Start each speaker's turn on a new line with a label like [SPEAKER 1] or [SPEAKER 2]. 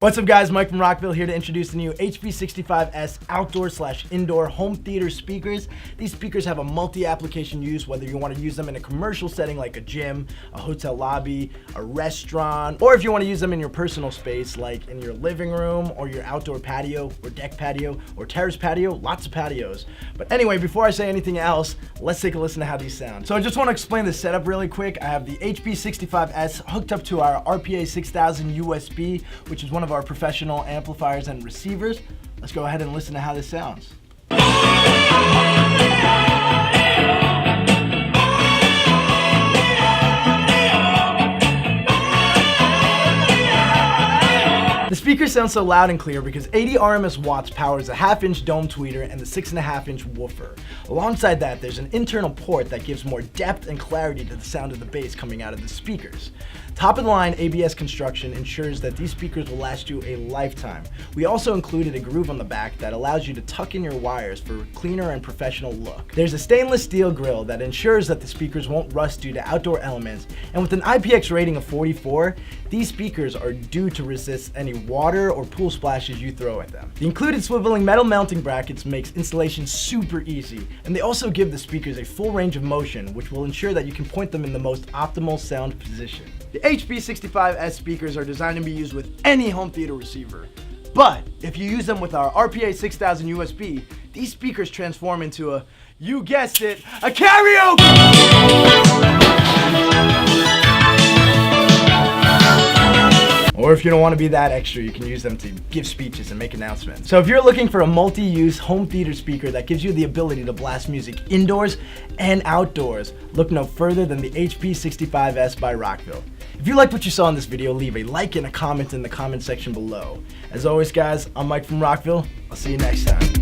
[SPEAKER 1] What's up guys, Mike from Rockville here to introduce the new HP65S outdoor/indoor home theater speakers. These speakers have a multi-application use, whether you want to use them in a commercial setting like a gym, a hotel lobby, a restaurant, or if you want to use them in your personal space like in your living room or your outdoor patio or deck patio or terrace patio, lots of patios. But anyway, before I say anything else, let's take a listen to how these sound. So I just want to explain the setup really quick. I have the HP65S hooked up to our RPA6000 USB, which is one of our professional amplifiers and receivers. Let's go ahead and listen to how this sounds. The speaker sounds so loud and clear because 80 RMS watts powers a 1/2-inch dome tweeter and the 6.5-inch woofer. Alongside that, there's an internal port that gives more depth and clarity to the sound of the bass coming out of the speakers. Top-of-the-line ABS construction ensures that these speakers will last you a lifetime. We also included a groove on the back that allows you to tuck in your wires for a cleaner and professional look. There's a stainless steel grille that ensures that the speakers won't rust due to outdoor elements, and with an IPX rating of 44, these speakers are due to resist any water or pool splashes you throw at them. The included swiveling metal mounting brackets makes installation super easy, and they also give the speakers a full range of motion, which will ensure that you can point them in the most optimal sound position. The HP65S speakers are designed to be used with any home theater receiver, but if you use them with our RPA6000 USB, these speakers transform into a, you guessed it, a karaoke! Or if you don't want to be that extra, you can use them to give speeches and make announcements. So if you're looking for a multi-use home theater speaker that gives you the ability to blast music indoors and outdoors, look no further than the HP65S by Rockville. If you liked what you saw in this video, leave a like and a comment in the comment section below. As always guys, I'm Mike from Rockville. I'll see you next time.